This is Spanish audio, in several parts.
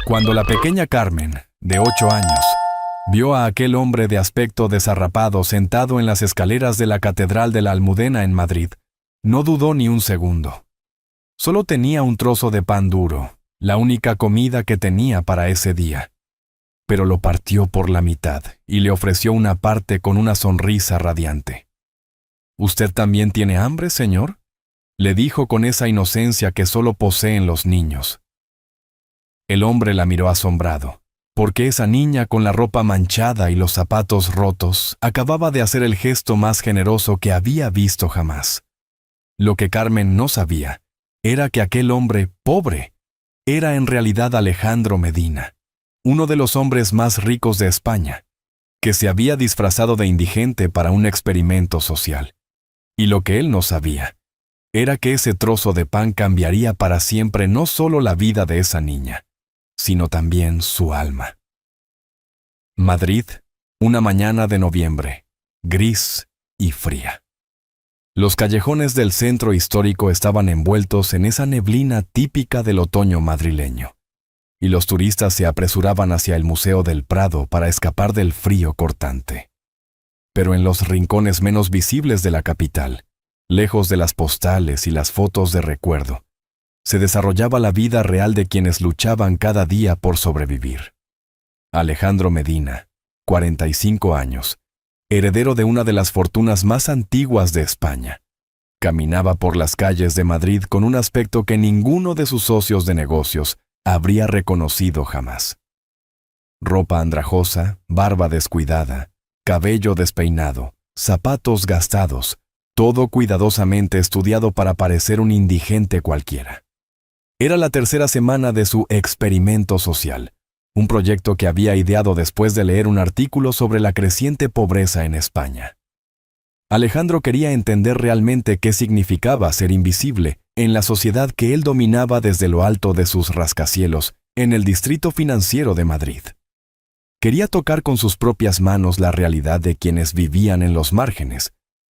Cuando la pequeña Carmen, de 8 años, vio a aquel hombre de aspecto desarrapado sentado en las escaleras de la Catedral de la Almudena en Madrid, no dudó ni un segundo. Solo tenía un trozo de pan duro, la única comida que tenía para ese día. Pero lo partió por la mitad y le ofreció una parte con una sonrisa radiante. «¿Usted también tiene hambre, señor?», le dijo con esa inocencia que solo poseen los niños. El hombre la miró asombrado, porque esa niña con la ropa manchada y los zapatos rotos acababa de hacer el gesto más generoso que había visto jamás. Lo que Carmen no sabía era que aquel hombre pobre era en realidad Alejandro Medina, uno de los hombres más ricos de España, que se había disfrazado de indigente para un experimento social. Y lo que él no sabía era que ese trozo de pan cambiaría para siempre no solo la vida de esa niña, sino también su alma. Madrid, una mañana de noviembre, gris y fría. Los callejones del centro histórico estaban envueltos en esa neblina típica del otoño madrileño, y los turistas se apresuraban hacia el Museo del Prado para escapar del frío cortante. Pero en los rincones menos visibles de la capital, lejos de las postales y las fotos de recuerdo, se desarrollaba la vida real de quienes luchaban cada día por sobrevivir. Alejandro Medina, 45 años, heredero de una de las fortunas más antiguas de España, caminaba por las calles de Madrid con un aspecto que ninguno de sus socios de negocios habría reconocido jamás. Ropa andrajosa, barba descuidada, cabello despeinado, zapatos gastados, todo cuidadosamente estudiado para parecer un indigente cualquiera. Era la tercera semana de su experimento social, un proyecto que había ideado después de leer un artículo sobre la creciente pobreza en España. Alejandro quería entender realmente qué significaba ser invisible en la sociedad que él dominaba desde lo alto de sus rascacielos en el distrito financiero de Madrid. Quería tocar con sus propias manos la realidad de quienes vivían en los márgenes,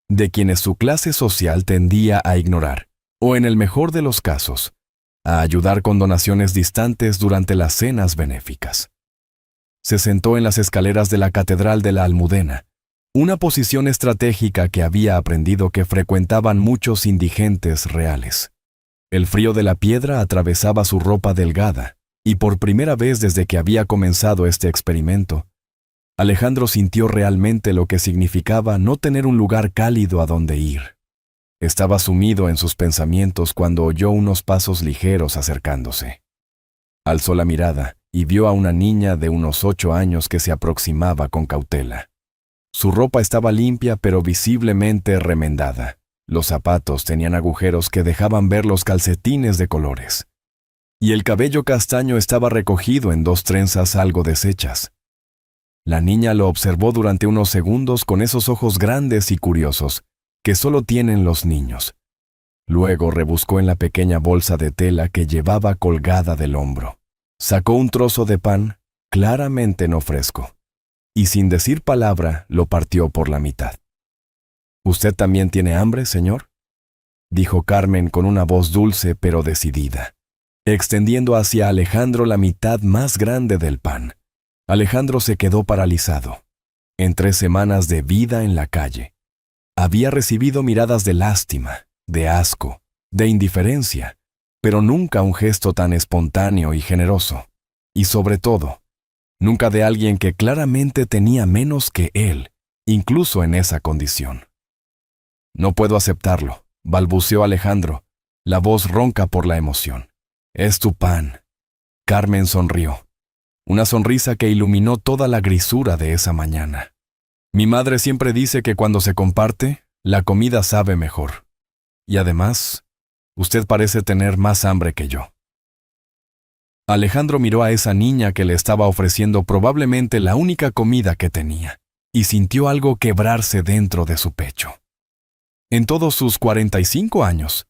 de quienes su clase social tendía a ignorar, o en el mejor de los casos, a ayudar con donaciones distantes durante las cenas benéficas. Se sentó en las escaleras de la Catedral de la Almudena, una posición estratégica que había aprendido que frecuentaban muchos indigentes reales. El frío de la piedra atravesaba su ropa delgada, y por primera vez desde que había comenzado este experimento, Alejandro sintió realmente lo que significaba no tener un lugar cálido a donde ir. Estaba sumido en sus pensamientos cuando oyó unos pasos ligeros acercándose. Alzó la mirada y vio a una niña de unos 8 años que se aproximaba con cautela. Su ropa estaba limpia pero visiblemente remendada. Los zapatos tenían agujeros que dejaban ver los calcetines de colores. Y el cabello castaño estaba recogido en 2 trenzas algo deshechas. La niña lo observó durante unos segundos con esos ojos grandes y curiosos que solo tienen los niños. Luego rebuscó en la pequeña bolsa de tela que llevaba colgada del hombro. Sacó un trozo de pan, claramente no fresco, y sin decir palabra lo partió por la mitad. «¿Usted también tiene hambre, señor?», dijo Carmen con una voz dulce pero decidida, extendiendo hacia Alejandro la mitad más grande del pan. Alejandro se quedó paralizado. En 3 semanas de vida en la calle, había recibido miradas de lástima, de asco, de indiferencia, pero nunca un gesto tan espontáneo y generoso. Y sobre todo, nunca de alguien que claramente tenía menos que él, incluso en esa condición. «No puedo aceptarlo», balbuceó Alejandro, la voz ronca por la emoción. «Es tu pan». Carmen sonrió, una sonrisa que iluminó toda la grisura de esa mañana. «Mi madre siempre dice que cuando se comparte, la comida sabe mejor. Y además, usted parece tener más hambre que yo». Alejandro miró a esa niña que le estaba ofreciendo probablemente la única comida que tenía, y sintió algo quebrarse dentro de su pecho. En todos sus 45 años,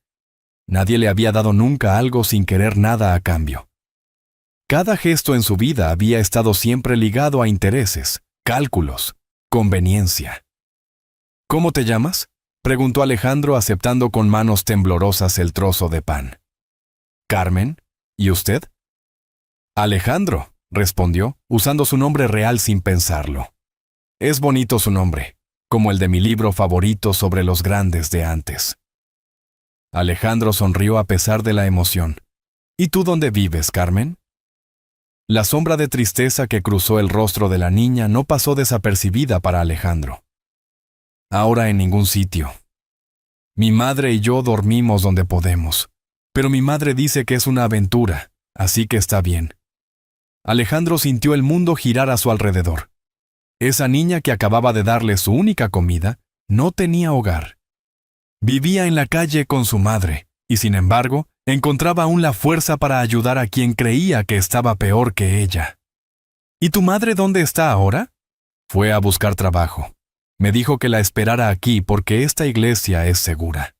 nadie le había dado nunca algo sin querer nada a cambio. Cada gesto en su vida había estado siempre ligado a intereses, cálculos, conveniencia. «¿Cómo te llamas?», preguntó Alejandro aceptando con manos temblorosas el trozo de pan. «Carmen. ¿Y usted?». Alejandro, respondió, usando su nombre real sin pensarlo. Es bonito su nombre, como el de mi libro favorito sobre los grandes de antes. Alejandro sonrió a pesar de la emoción. ¿Y tú dónde vives, Carmen? La sombra de tristeza que cruzó el rostro de la niña no pasó desapercibida para Alejandro. Ahora en ningún sitio. Mi madre y yo dormimos donde podemos, pero mi madre dice que es una aventura, así que está bien. Alejandro sintió el mundo girar a su alrededor. Esa niña que acababa de darle su única comida no tenía hogar. Vivía en la calle con su madre, y sin embargo, encontraba aún la fuerza para ayudar a quien creía que estaba peor que ella. ¿Y tu madre dónde está ahora? Fue a buscar trabajo. Me dijo que la esperara aquí porque esta iglesia es segura.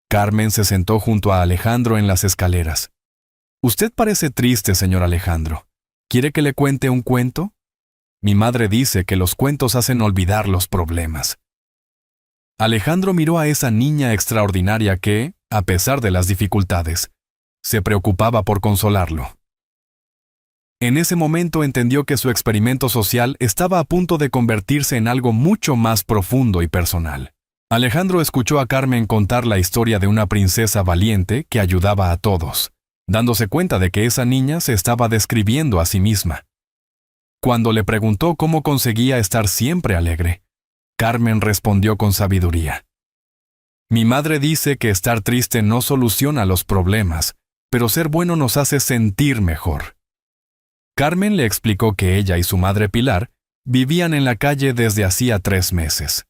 Carmen se sentó junto a Alejandro en las escaleras. Usted parece triste, señor Alejandro. ¿Quiere que le cuente un cuento? Mi madre dice que los cuentos hacen olvidar los problemas. Alejandro miró a esa niña extraordinaria que, a pesar de las dificultades, se preocupaba por consolarlo. En ese momento entendió que su experimento social estaba a punto de convertirse en algo mucho más profundo y personal. Alejandro escuchó a Carmen contar la historia de una princesa valiente que ayudaba a todos, dándose cuenta de que esa niña se estaba describiendo a sí misma. Cuando le preguntó cómo conseguía estar siempre alegre, Carmen respondió con sabiduría. Mi madre dice que estar triste no soluciona los problemas, pero ser bueno nos hace sentir mejor. Carmen le explicó que ella y su madre Pilar vivían en la calle desde hacía 3 meses.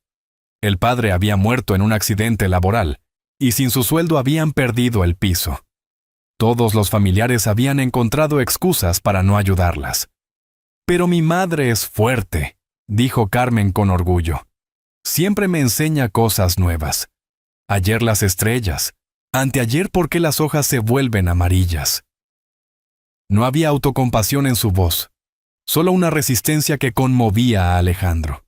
El padre había muerto en un accidente laboral, y sin su sueldo habían perdido el piso. Todos los familiares habían encontrado excusas para no ayudarlas. Pero mi madre es fuerte, dijo Carmen con orgullo. Siempre me enseña cosas nuevas. Ayer las estrellas, anteayer por qué las hojas se vuelven amarillas. No había autocompasión en su voz, solo una resistencia que conmovía a Alejandro.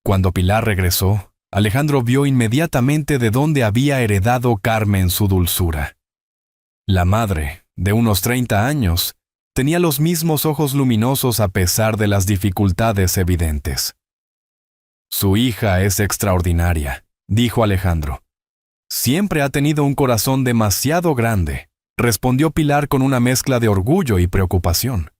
Cuando Pilar regresó, Alejandro vio inmediatamente de dónde había heredado Carmen su dulzura. La madre, de unos 30 años, tenía los mismos ojos luminosos a pesar de las dificultades evidentes. Su hija es extraordinaria, dijo Alejandro. Siempre ha tenido un corazón demasiado grande, respondió Pilar con una mezcla de orgullo y preocupación.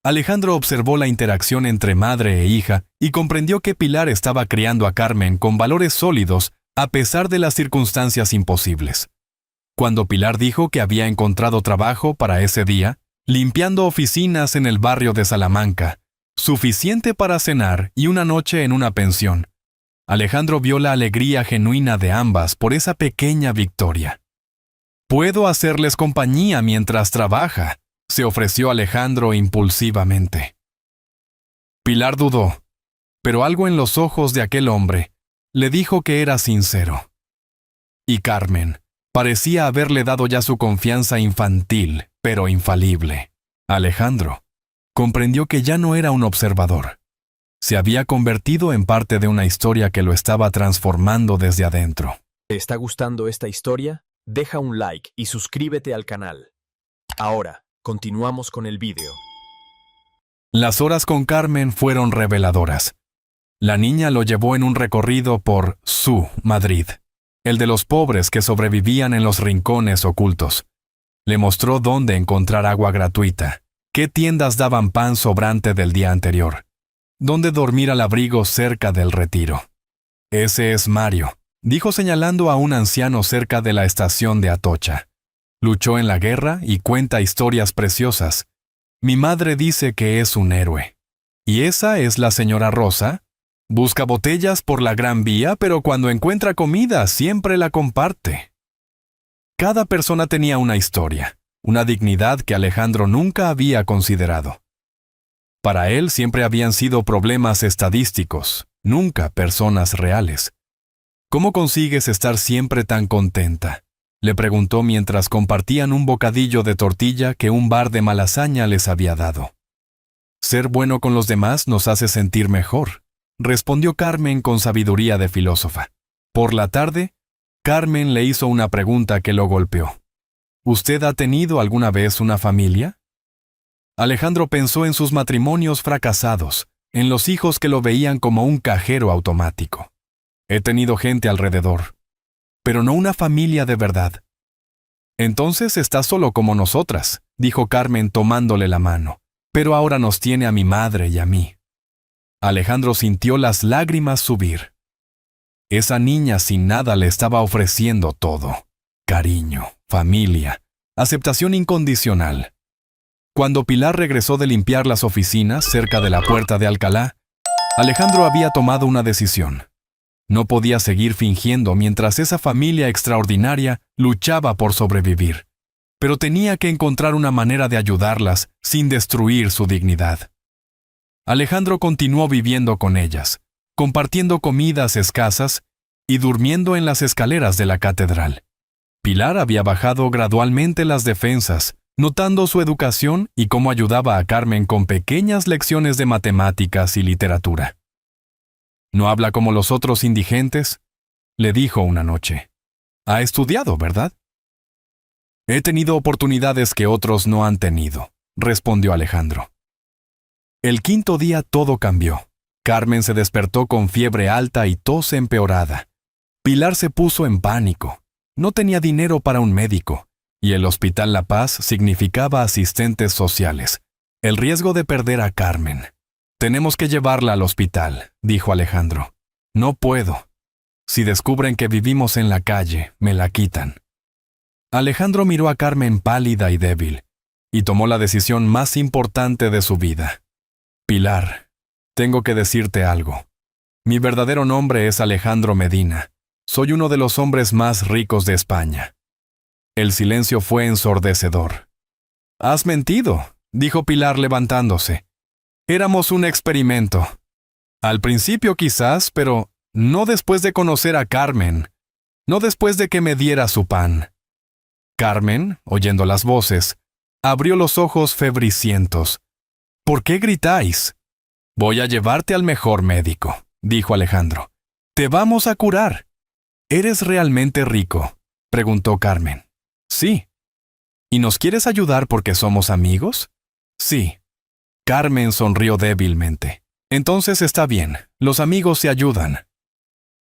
Alejandro observó la interacción entre madre e hija y comprendió que Pilar estaba criando a Carmen con valores sólidos a pesar de las circunstancias imposibles. Cuando Pilar dijo que había encontrado trabajo para ese día, limpiando oficinas en el barrio de Salamanca, suficiente para cenar y una noche en una pensión, Alejandro vio la alegría genuina de ambas por esa pequeña victoria. «Puedo hacerles compañía mientras trabaja», se ofreció Alejandro impulsivamente. Pilar dudó, pero algo en los ojos de aquel hombre le dijo que era sincero. Y Carmen parecía haberle dado ya su confianza infantil, pero infalible. Alejandro comprendió que ya no era un observador. Se había convertido en parte de una historia que lo estaba transformando desde adentro. ¿Te está gustando esta historia? Deja un like y suscríbete al canal. Ahora, continuamos con el vídeo. Las horas con Carmen fueron reveladoras. La niña lo llevó en un recorrido por su Madrid, el de los pobres que sobrevivían en los rincones ocultos. Le mostró dónde encontrar agua gratuita, qué tiendas daban pan sobrante del día anterior, dónde dormir al abrigo cerca del Retiro. Ese es Mario, dijo señalando a un anciano cerca de la estación de Atocha. Luchó en la guerra y cuenta historias preciosas. Mi madre dice que es un héroe. ¿Y esa es la señora Rosa? Busca botellas por la Gran Vía, pero cuando encuentra comida siempre la comparte. Cada persona tenía una historia, una dignidad que Alejandro nunca había considerado. Para él siempre habían sido problemas estadísticos, nunca personas reales. ¿Cómo consigues estar siempre tan contenta?, le preguntó mientras compartían un bocadillo de tortilla que un bar de Malasaña les había dado. Ser bueno con los demás nos hace sentir mejor, respondió Carmen con sabiduría de filósofa. Por la tarde, Carmen le hizo una pregunta que lo golpeó. ¿Usted ha tenido alguna vez una familia? Alejandro pensó en sus matrimonios fracasados, en los hijos que lo veían como un cajero automático. He tenido gente alrededor, pero no una familia de verdad. Entonces está solo como nosotras, dijo Carmen tomándole la mano, pero ahora nos tiene a mi madre y a mí. Alejandro sintió las lágrimas subir. Esa niña sin nada le estaba ofreciendo todo: cariño, familia, aceptación incondicional. Cuando Pilar regresó de limpiar las oficinas cerca de la puerta de Alcalá, Alejandro había tomado una decisión. No podía seguir fingiendo mientras esa familia extraordinaria luchaba por sobrevivir, pero tenía que encontrar una manera de ayudarlas sin destruir su dignidad. Alejandro continuó viviendo con ellas, compartiendo comidas escasas y durmiendo en las escaleras de la catedral. Pilar había bajado gradualmente las defensas, notando su educación y cómo ayudaba a Carmen con pequeñas lecciones de matemáticas y literatura. «¿No habla como los otros indigentes?», le dijo una noche. «Ha estudiado, ¿verdad?». «He tenido oportunidades que otros no han tenido», respondió Alejandro. El quinto día todo cambió. Carmen se despertó con fiebre alta y tos empeorada. Pilar se puso en pánico. No tenía dinero para un médico, y el Hospital La Paz significaba asistentes sociales. El riesgo de perder a Carmen. «Tenemos que llevarla al hospital», dijo Alejandro. «No puedo. Si descubren que vivimos en la calle, me la quitan». Alejandro miró a Carmen pálida y débil, y tomó la decisión más importante de su vida. «Pilar, tengo que decirte algo. Mi verdadero nombre es Alejandro Medina. Soy uno de los hombres más ricos de España». El silencio fue ensordecedor. «Has mentido», dijo Pilar levantándose. «Éramos un experimento. Al principio quizás, pero no después de conocer a Carmen. No después de que me diera su pan». Carmen, oyendo las voces, abrió los ojos febricientos. «¿Por qué gritáis?». «Voy a llevarte al mejor médico», dijo Alejandro. «Te vamos a curar». «¿Eres realmente rico?», preguntó Carmen. «Sí». «¿Y nos quieres ayudar porque somos amigos?». «Sí». Carmen sonrió débilmente. «Entonces está bien, los amigos se ayudan».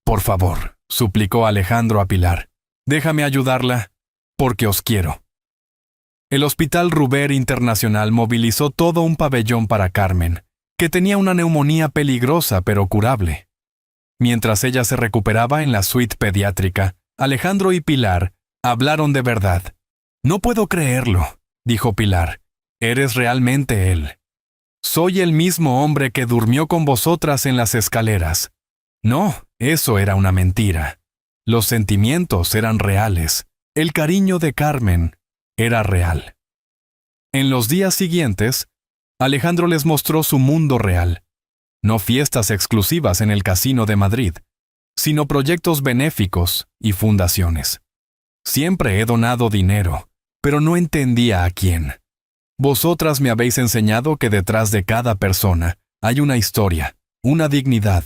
«Por favor», suplicó Alejandro a Pilar, «déjame ayudarla, porque os quiero». El Hospital Ruber Internacional movilizó todo un pabellón para Carmen, que tenía una neumonía peligrosa pero curable. Mientras ella se recuperaba en la suite pediátrica, Alejandro y Pilar hablaron de verdad. «No puedo creerlo», dijo Pilar. «Eres realmente él». «Soy el mismo hombre que durmió con vosotras en las escaleras». «No, eso era una mentira. Los sentimientos eran reales. El cariño de Carmen era real». En los días siguientes, Alejandro les mostró su mundo real. No fiestas exclusivas en el Casino de Madrid, sino proyectos benéficos y fundaciones. «Siempre he donado dinero, pero no entendía a quién. Vosotras me habéis enseñado que detrás de cada persona hay una historia, una dignidad».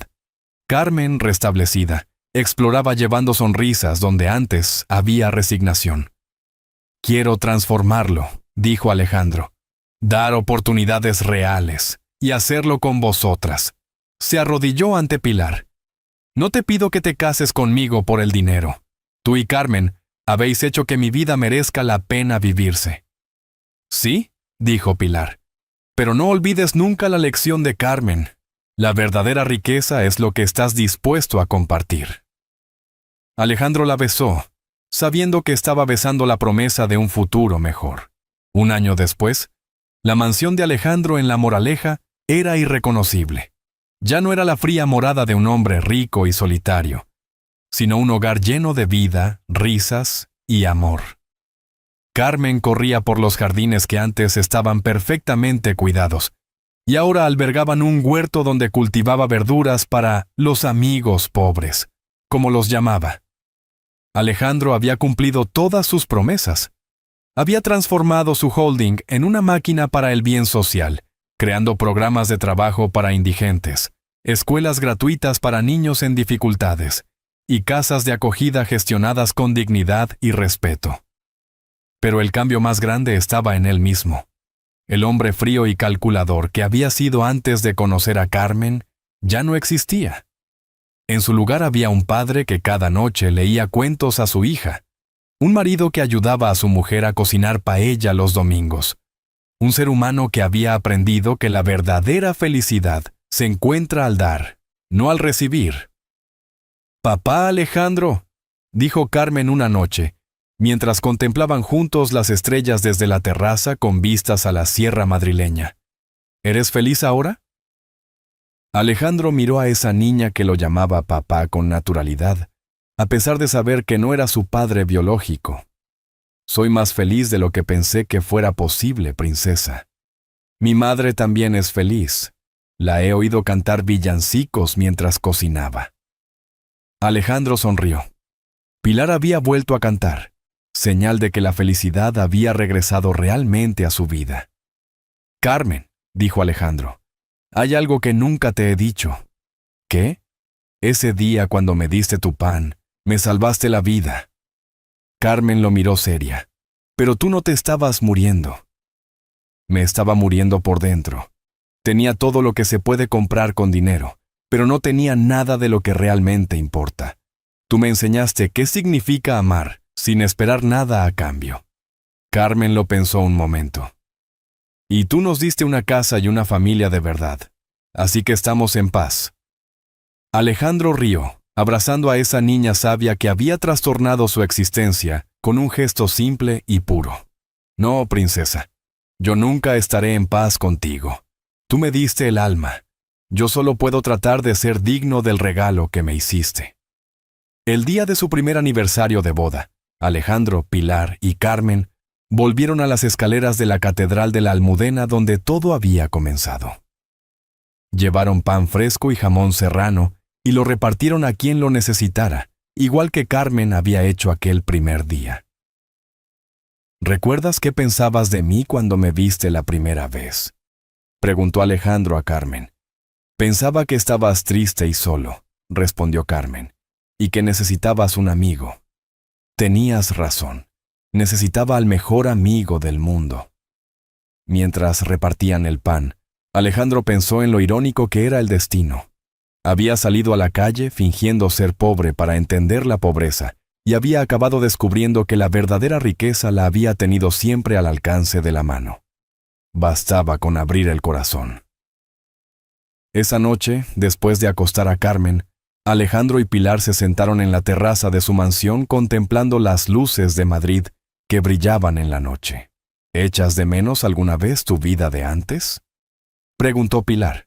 Carmen, restablecida, exploraba llevando sonrisas donde antes había resignación. «Quiero transformarlo», dijo Alejandro. «Dar oportunidades reales y hacerlo con vosotras». Se arrodilló ante Pilar. «No te pido que te cases conmigo por el dinero. Tú y Carmen habéis hecho que mi vida merezca la pena vivirse». «Sí», dijo Pilar. «Pero no olvides nunca la lección de Carmen. La verdadera riqueza es lo que estás dispuesto a compartir». Alejandro la besó, sabiendo que estaba besando la promesa de un futuro mejor. Un año después, la mansión de Alejandro en La Moraleja era irreconocible. Ya no era la fría morada de un hombre rico y solitario, sino un hogar lleno de vida, risas y amor. Carmen corría por los jardines que antes estaban perfectamente cuidados, y ahora albergaban un huerto donde cultivaba verduras para los amigos pobres, como los llamaba. Alejandro había cumplido todas sus promesas. Había transformado su holding en una máquina para el bien social, creando programas de trabajo para indigentes, escuelas gratuitas para niños en dificultades, y casas de acogida gestionadas con dignidad y respeto. Pero el cambio más grande estaba en él mismo. El hombre frío y calculador que había sido antes de conocer a Carmen ya no existía. En su lugar había un padre que cada noche leía cuentos a su hija, un marido que ayudaba a su mujer a cocinar paella los domingos, un ser humano que había aprendido que la verdadera felicidad se encuentra al dar, no al recibir. «Papá Alejandro», dijo Carmen una noche, mientras contemplaban juntos las estrellas desde la terraza con vistas a la sierra madrileña. «¿Eres feliz ahora?» Alejandro miró a esa niña que lo llamaba papá con naturalidad, a pesar de saber que no era su padre biológico. «Soy más feliz de lo que pensé que fuera posible, princesa. Mi madre también es feliz. La he oído cantar villancicos mientras cocinaba». Alejandro sonrió. Pilar había vuelto a cantar, señal de que la felicidad había regresado realmente a su vida. «Carmen», dijo Alejandro, «hay algo que nunca te he dicho». «¿Qué?» «Ese día cuando me diste tu pan, me salvaste la vida». Carmen lo miró seria. «Pero tú no te estabas muriendo». «Me estaba muriendo por dentro. Tenía todo lo que se puede comprar con dinero, pero no tenía nada de lo que realmente importa. Tú me enseñaste qué significa amar, sin esperar nada a cambio». Carmen lo pensó un momento. «Y tú nos diste una casa y una familia de verdad, así que estamos en paz». Alejandro rió, abrazando a esa niña sabia que había trastornado su existencia con un gesto simple y puro. «No, princesa, yo nunca estaré en paz contigo. Tú me diste el alma. Yo solo puedo tratar de ser digno del regalo que me hiciste». El día de su primer aniversario de boda, Alejandro, Pilar y Carmen volvieron a las escaleras de la Catedral de la Almudena donde todo había comenzado. Llevaron pan fresco y jamón serrano y lo repartieron a quien lo necesitara, igual que Carmen había hecho aquel primer día. «¿Recuerdas qué pensabas de mí cuando me viste la primera vez?», preguntó Alejandro a Carmen. «Pensaba que estabas triste y solo», respondió Carmen, «y que necesitabas un amigo». «Tenías razón. Necesitaba al mejor amigo del mundo». Mientras repartían el pan, Alejandro pensó en lo irónico que era el destino. Había salido a la calle fingiendo ser pobre para entender la pobreza, y había acabado descubriendo que la verdadera riqueza la había tenido siempre al alcance de la mano. Bastaba con abrir el corazón. Esa noche, después de acostar a Carmen, Alejandro y Pilar se sentaron en la terraza de su mansión contemplando las luces de Madrid que brillaban en la noche. «¿Echas de menos alguna vez tu vida de antes?», preguntó Pilar.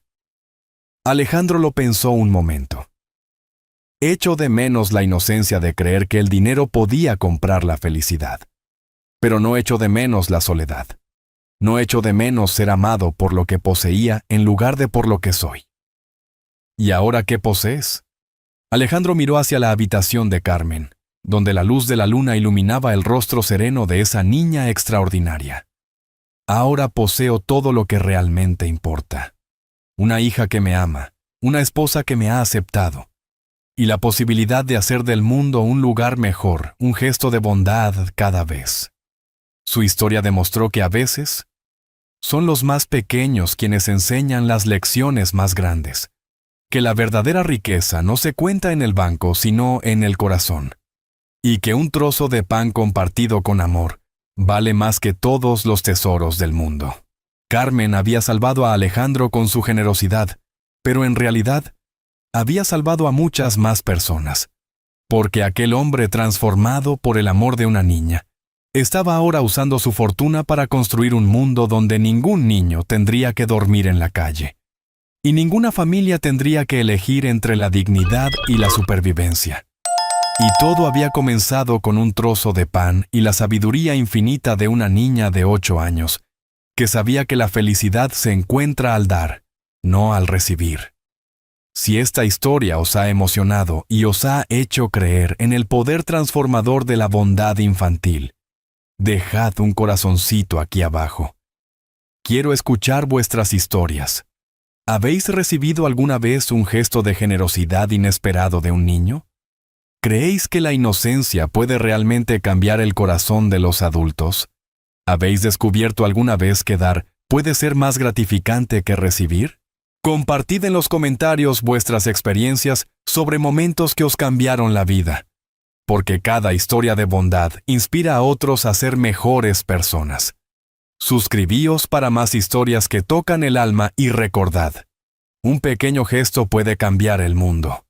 Alejandro lo pensó un momento. «Echo de menos la inocencia de creer que el dinero podía comprar la felicidad. Pero no echo de menos la soledad. No echo de menos ser amado por lo que poseía en lugar de por lo que soy». «¿Y ahora qué posees?». Alejandro miró hacia la habitación de Carmen, donde la luz de la luna iluminaba el rostro sereno de esa niña extraordinaria. «Ahora poseo todo lo que realmente importa. Una hija que me ama, una esposa que me ha aceptado, y la posibilidad de hacer del mundo un lugar mejor, un gesto de bondad cada vez». Su historia demostró que a veces son los más pequeños quienes enseñan las lecciones más grandes, que la verdadera riqueza no se cuenta en el banco, sino en el corazón, y que un trozo de pan compartido con amor vale más que todos los tesoros del mundo. Carmen había salvado a Alejandro con su generosidad, pero en realidad había salvado a muchas más personas, porque aquel hombre transformado por el amor de una niña estaba ahora usando su fortuna para construir un mundo donde ningún niño tendría que dormir en la calle, y ninguna familia tendría que elegir entre la dignidad y la supervivencia. Y todo había comenzado con un trozo de pan y la sabiduría infinita de una niña de 8 años, que sabía que la felicidad se encuentra al dar, no al recibir. Si esta historia os ha emocionado y os ha hecho creer en el poder transformador de la bondad infantil, dejad un corazoncito aquí abajo. Quiero escuchar vuestras historias. ¿Habéis recibido alguna vez un gesto de generosidad inesperado de un niño? ¿Creéis que la inocencia puede realmente cambiar el corazón de los adultos? ¿Habéis descubierto alguna vez que dar puede ser más gratificante que recibir? Compartid en los comentarios vuestras experiencias sobre momentos que os cambiaron la vida, porque cada historia de bondad inspira a otros a ser mejores personas. Suscribíos para más historias que tocan el alma y recordad, un pequeño gesto puede cambiar el mundo.